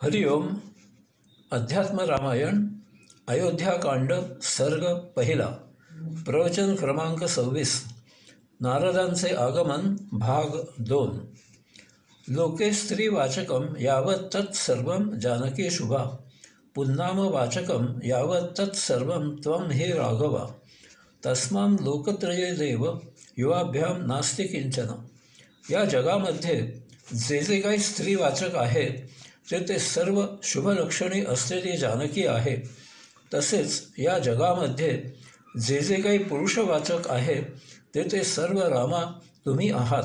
हरिओम. अध्यात्म रामायण अयोध्याकांड सर्ग पहिला. प्रवचन क्रमांक 26. नारदांचे आगमन भाग 2. लोके स्त्रीवाचकं यावत् तत्सर्वं जानकी शुभा, पुन्नामवाचकं यावत् तत्सर्वं त्वं हे राघवा, तस्मां लोकत्रये देव युवाभ्यां नास्ति किंचन. या जगामध्ये जे जे काही स्त्रीवाचक आहेत ते सर्व शुभलक्षणी असलेली जानकी आहे. तसेच या जगामध्ये जे जे काही पुरुषवाचक आहे ते सर्व रामा तुम्ही आहात.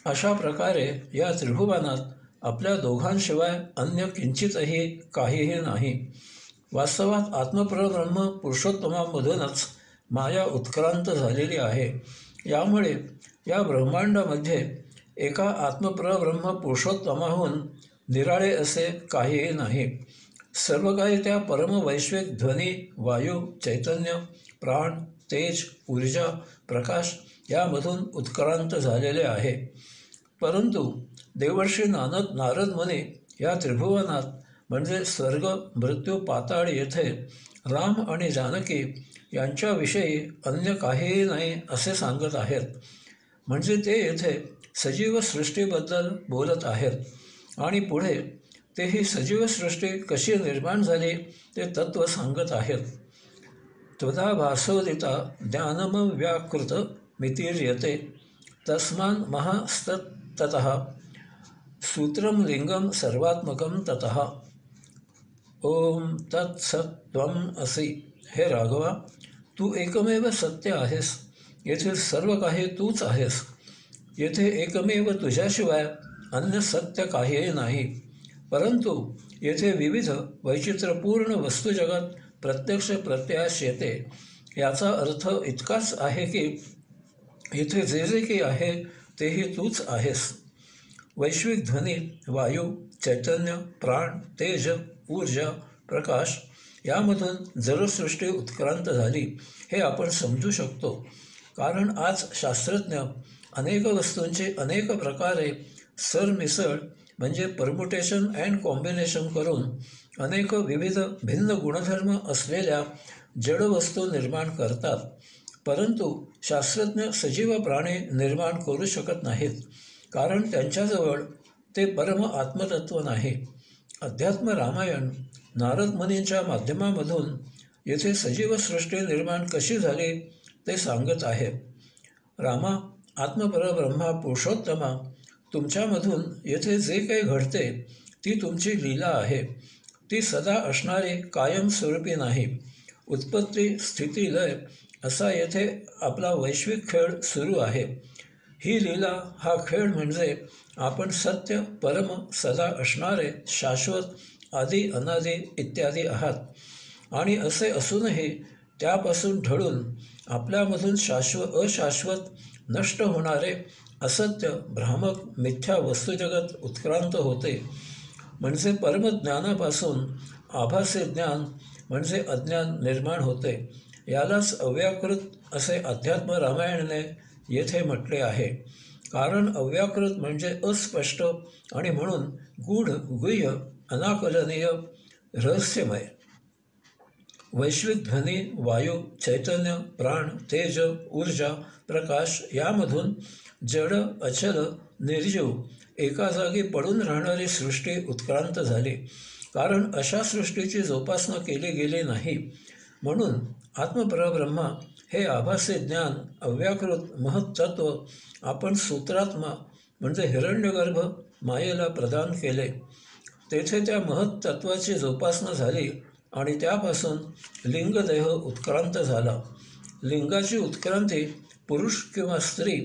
अशा प्रकारे या त्रिभुवनात आपल्या दोघांशिवाय अन्य किंचितही काहीही नाही. वास्तवात आत्मपरब्रह्म पुरुषोत्तमामधूनच माया उत्क्रांत झालेली आहे. यामुळे या ब्रह्मांडामध्ये एका आत्मपरब्रह्म पुरुषोत्तमाहून निराळे असे काहीही नाही. सर्व काही त्या परमवैश्विक ध्वनी, वायू, चैतन्य, प्राण, तेज, ऊर्जा, प्रकाश यामधून उत्क्रांत झालेले आहे. परंतु देवर्षी नारद मुनी या त्रिभुवनात म्हणजे स्वर्ग, मृत्यू, पाताळ येथे राम आणि जानकी यांच्याविषयी अन्य काहीही नाही असे सांगत आहेत. म्हणजे ते येथे सजीव सृष्टीबद्दल बोलत आहेत आणि पुढे ते ही सजीव सृष्टी कशी निर्माण झाली ते तत्त्व सांगत आहेत. त्वदा भासोदिता ज्ञानमव्याकृत मितीर्यते, तस्मान् महास्ततः सूत्रं लिंगं सर्वात्मकं ततः. ओम तत्सत् त्वं असि. हे राघवा, तू एकमेव सत्य आहेस. येथील सर्व काही तूच आहेस. येथे एकमेव तुझ्याशिवाय अन्य सत्य काहीही नाही. परंतु येथे विविध वैचित्र्यपूर्ण वस्तुजगत प्रत्यक्ष प्रत्याश येते. याचा अर्थ इतकाच आहे की येथे जे जे काही आहे तेही तूच आहेस. वैश्विक ध्वनी, वायू, चैतन्य, प्राण, तेज, ऊर्जा, प्रकाश यामधून जलसृष्टी उत्क्रांत झाली हे आपण समजू शकतो. कारण आज शास्त्रज्ञ अनेक वस्तूंची अनेक प्रकारे सरमिसळ म्हणजे परम्युटेशन अँड कॉम्बिनेशन करून अनेक विविध भिन्न गुणधर्म असलेल्या जडवस्तू निर्माण करतात. परंतु शास्त्रज्ञ सजीव प्राणी निर्माण करू शकत नाहीत, कारण त्यांच्याजवळ ते परम आत्मतत्व नाही. अध्यात्म रामायण नारद मुनींच्या माध्यमामधून येथे सजीव सृष्टी निर्माण कशी झाली ते सांगत आहे. रामा, आत्मपरब्रह्मा पुरुषोत्तमा, तुमच्यामधून येथे जे काही घडते ती तुमची लीला आहे. ती सदा असणारी कायमस्वरूपी नाही. उत्पत्ती, स्थिती, लय असा येथे आपला वैश्विक खेळ सुरू आहे. ही लीला, हा खेळ म्हणजे आपण सत्य, परम, सदा असणारे, शाश्वत, आदी, अनादी इत्यादी आहात. आणि असे असूनही त्यापासून ढळून आपल्यामधून अशाश्वत, नष्ट होणारे, असत्य, भ्रामक, मिथ्या वस्तुजगत उत्क्रांत होते. म्हणजे परमज्ञानापासून आभासी ज्ञान म्हणजे अज्ञान निर्माण होते. यालाच अव्याकृत असे अध्यात्म रामायणाने येथे म्हटले आहे. कारण अव्याकृत म्हणजे अस्पष्ट आणि म्हणून गूढ, गुह्य, अनाकलनीय, रहस्यमय. वैश्विक ध्वनी, वायू, चैतन्य, प्राण, तेज, ऊर्जा, प्रकाश यामधून जड, अचल, निर्जीव, एका जागी पडून राहणारी सृष्टी उत्क्रांत झाली. कारण अशा सृष्टीची जोपासना केली गेली नाही. म्हणून आत्मपरब्रह्मा हे आभासी ज्ञान, अव्याकृत महत्त्व आपण सूत्रात्मा म्हणजे हिरण्यगर्भ मायेला प्रदान केले. तेथे त्या महत्त्वाची जोपासना झाली आणि त्यापासून लिंगदेह उत्क्रांत झाला. लिंगाची उत्क्रांती पुरुष किंवा स्त्री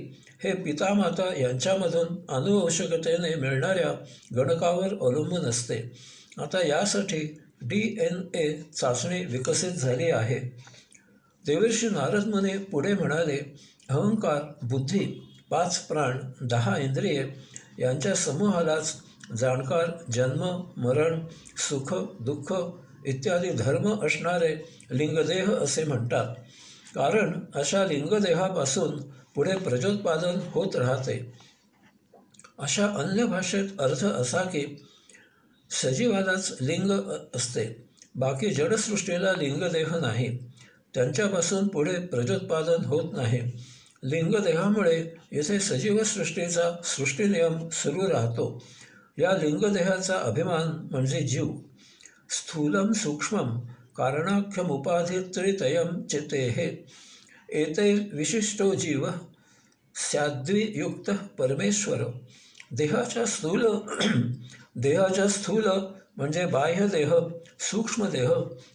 हे पितामाता यांच्यामधून अनुवंशिकतेने मिळणाऱ्या गणकावर अवलंबून असते. आता यासाठी DNA चाचणी विकसित झाली आहे. देवर्षी नारद मुनी पुढे म्हणाले, अहंकार, बुद्धी, 5 प्राण, 10 इंद्रिये यांच्या समूहालाच जाणकार, जन्म, मरण, सुख, दुःख इत्यादी धर्म असणारे लिंगदेह असे म्हणतात. कारण अशा लिंगदेहापासून पुढे प्रजोत्पादन होत राहते. अशा अन्य भाषेत अर्थ असा की सजीवालाच लिंग असते, बाकी जडसृष्टीला लिंगदेह नाही. त्यांच्यापासून पुढे प्रजोत्पादन होत नाही. लिंगदेहामुळे येथे सजीवसृष्टीचा सृष्टीनियम सुरू राहतो. या लिंगदेहाचा अभिमान म्हणजे जीव. स्थूलम सूक्ष्मम कारणाख्यमुपाधित्रितयं चितेः एतैर्विशिष्टो जीव स्याद्वियुक्तः परमेश्वर. देहाच्या स्थूल म्हणजे बाह्यदेह, सूक्ष्मदेह,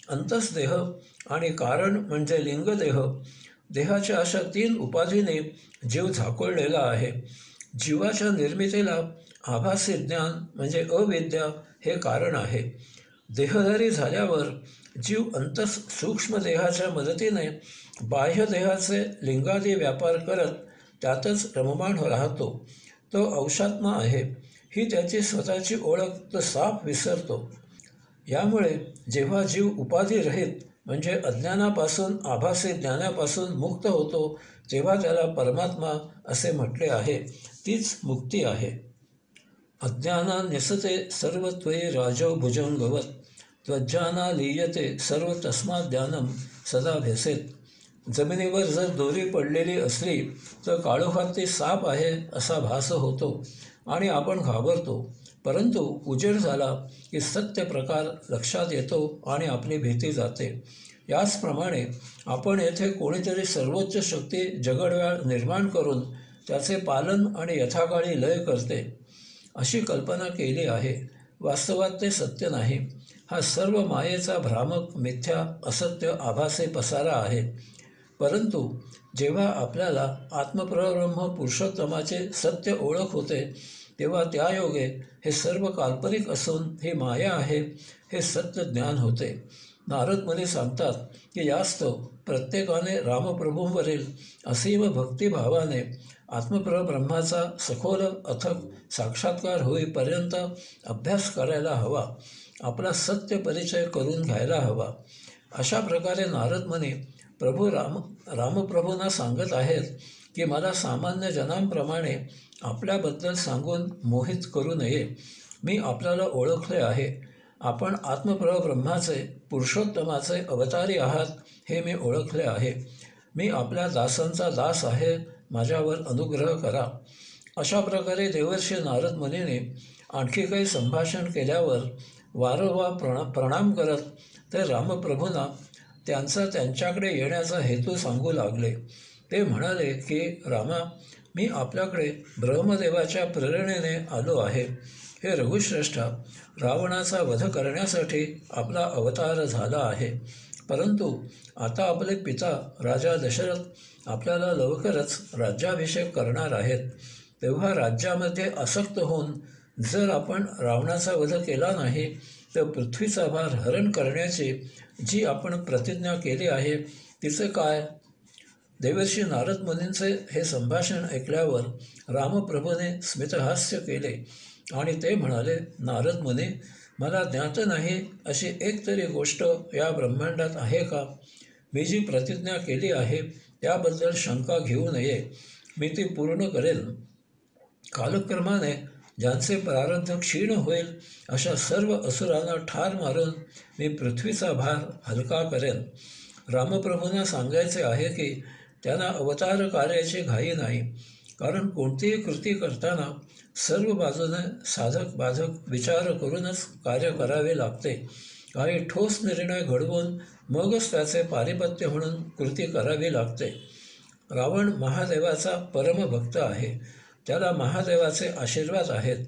अंतस्देह आणि कारण म्हणजे लिंगदेह, देहाच्या अशा 3 उपाधीने जीव झाकोळलेला आहे. जीवाच्या निर्मितीला आभासी ज्ञान म्हणजे अविद्या हे कारण आहे. देहधारी झाल्यावर जीव अंतस सूक्ष्मदेहाच्या मदतीने बाह्यदेहाचे लिंगादी व्यापार करत त्यातच रममाण राहतो. तो अंशात्मा आहे, ही त्याची स्वतःची ओळख तो साफ विसरतो. यामुळे जेव्हा जीव उपाधिरहित म्हणजे अज्ञानापासून आभासी ज्ञानापासून मुक्त होतो, तेव्हा त्याला परमात्मा असे म्हटले आहे. तीच मुक्ती आहे. अज्ञानान्यसते सर्व त्वयि राजो भुजंगवत त्वज्जाना लीयते सर्व तस्मात् ज्ञानम सदा भेसेत. जमिनीवर जर दोरी पडलेली असली तर काळोखात ती साप आहे असा भास होतो आणि आपण घाबरतो. परंतु उजेड झाला की सत्य प्रकार लक्षात येतो आणि आपली भीती जाते. याचप्रमाणे आपण येथे कोणीतरी सर्वोच्च शक्ती जगडव्याळ निर्माण करून त्याचे पालन आणि यथाकाळी लय करते अशी कल्पना केली आहे. वास्तवात ते सत्य नाही. हा सर्व मायेचा भ्रामक मिथ्या असत्य आभासी पसारा आहे. परंतु जेव्हा आपल्याला आत्मपरब्रह्म पुरुषोत्तमाचे सत्य ओळख होते, तेव्हा त्यायोगे हे सर्व काल्पनिक असून ही माया आहे हे सत्य ज्ञान होते. नारद मुनी सांगतात की यास्तव प्रत्येकाने रामप्रभूंवरील असीम भक्तिभावाने आत्मपरब्रह्माचा सखोल अथक साक्षात्कार होईपर्यंत अभ्यास करायला हवा, आपला सत्य परिचय करून घ्यायला हवा. अशा प्रकारे नारद मुनी रामप्रभूंना सांगत आहेत की मला सामान्य जनांप्रमाणे आपल्याबद्दल सांगून मोहित करू नये. मी आपल्याला ओळखले आहे. आपण आत्मपरब्रह्माचे पुरुषोत्तमाचे अवतारी आहात हे मी ओळखले आहे. मी आपल्या दासांचा दास आहे, माझ्यावर अनुग्रह करा. अशा प्रकारे देवर्षी नारद मुनीने आणखी काही संभाषण केल्यावर वारंवार प्रणाम करत ते रामप्रभूंना त्यांचा त्यांच्याकडे येण्याचा हेतू सांगू लागले. ते म्हणाले की रामा, मी आपल्याकडे ब्रह्मदेवाच्या प्रेरणेने आलो आहे. हे रघुश्रेष्ठा, रावणाचा वध करण्यासाठी आपला अवतार झाला आहे. परंतु आता आपले पिता राजा दशरथ आपल्याला लवकरच राज्याभिषेक करणार आहेत. तेव्हा राज्यामध्ये आसक्त होऊन जर आपण रावणाचा वध केला नाही तर पृथ्वीचा भार हरण करण्याची जी आपण प्रतिज्ञा केली आहे तिचे काय? देवर्षी नारद मुनींचे हे संभाषण ऐकल्यावर रामप्रभूने स्मितहास्य केले आणि ते म्हणाले, नारद मुनी, मला ज्ञात नाही अशी एक तरी गोष्ट या ब्रह्मांडात आहे का? मी जी प्रतिज्ञा केली आहे त्याबद्दल शंका घेऊ नये. मी ती पूर्ण करेन. कालक्रमाने ज्यांचे प्रारब्ध क्षीण होईल अशा सर्व असुरांना ठार मारून मी पृथ्वीचा भार हलका करेन. रामप्रभूंना सांगायचे आहे की त्यांना अवतार कार्याची घाई नाही, कारण कोणतीही कृती करताना सर्व बाजूने साधक बाधक विचार करूनच कार्य करावे लागते. काही ठोस निर्णय घडवून मगच त्याचे पारिपत्य म्हणून कृती करावी लागते. रावण महादेवाचा परमभक्त आहे. त्याला महादेवाचे आशीर्वाद आहेत.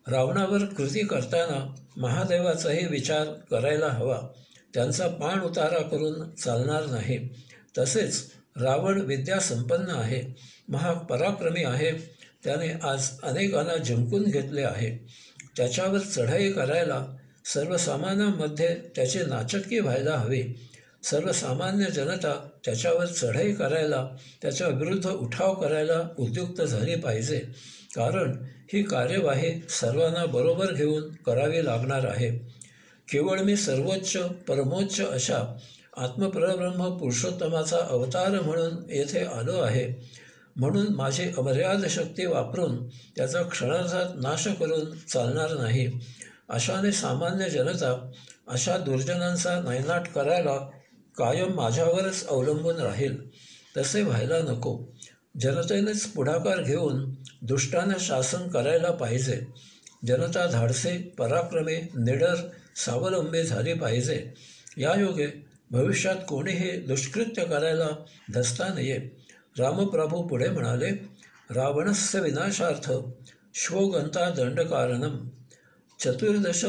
रावणावर कृती करताना महादेवाचाही विचार करायला हवा. त्यांचा पाण उतारा करून चालणार नाही. तसेच रावण विद्यासंपन्न आहे, महापराक्रमी आहे. त्याने आज अनेकांना जिंकून घेतले आहे. त्याच्यावर चढाई करायला सर्वसामान्यांमध्ये त्याची नाचक्की व्हायला हवी. सर्वसामान्य जनता त्याच्यावर चढाई करायला, त्याच्या विरुद्ध उठाव करायला उद्युक्त झाली पाहिजे, कारण ही कार्यवाही सर्वांना बरोबर घेऊन करावी लागणार आहे. केवळ मी सर्वोच्च परमोच्च अशा आत्मपरब्रह्म पुरुषोत्तमाचा अवतार म्हणून येथे आलो आहे, म्हणून माझी अमर्याद शक्ती वापरून त्याचा क्षणार्धात नाश करून चालणार नाही. अशाने सामान्य जनता अशा दुर्जनांचा नायनाट करायला कायम माझ्यावरच अवलंबून राहील. तसे व्हायला नको. जनतेनेच पुढाकार घेऊन दुष्टांना शासन करायला पाहिजे. जनता धाडसे, पराक्रमे, निडर, स्वावलंबी झाली पाहिजे. यायोगे भविष्यात कोणीही दुष्कृत्य करायला धसता नये. रामप्रभू पुढे म्हणाले, रावणस्य विनाशार्थ श्वोगंता दंडकारणम चतुर्दश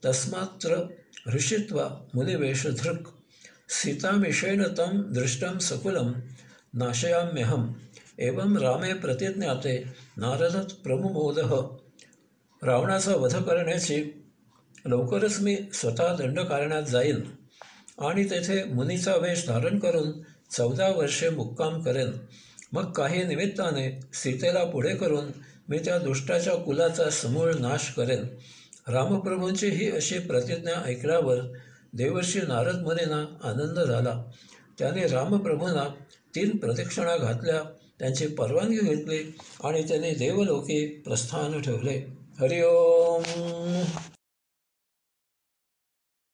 तस्मात्र ऋषित्वा मुनिवेशधृक् सीतामिषेण तं दृष्टं सकुलं नाशयाम्यहम् एवं रामे प्रतिज्ञाते नारदत प्रमुमोदः. रावणाचा वध करण्याची लवकरच मी स्वतः दंडकारण्यात जाईन आणि तेथे मुनीचा वेश धारण करून 14 वर्षे मुक्काम करेन. मग काही निमित्ताने सीतेला पुढे करून मी त्या दुष्टाच्या कुलाचा समूळ नाश करेन. रामप्रभूंची ही अशी प्रतिज्ञा ऐकल्यावर देवर्षी नारद मुनींना आनंद झाला. त्याने रामप्रभूंना 3 प्रदक्षिणा घातल्या, त्यांची परवानगी घेतली आणि त्यांनी देवलोकी प्रस्थान ठेवले. हरिओम.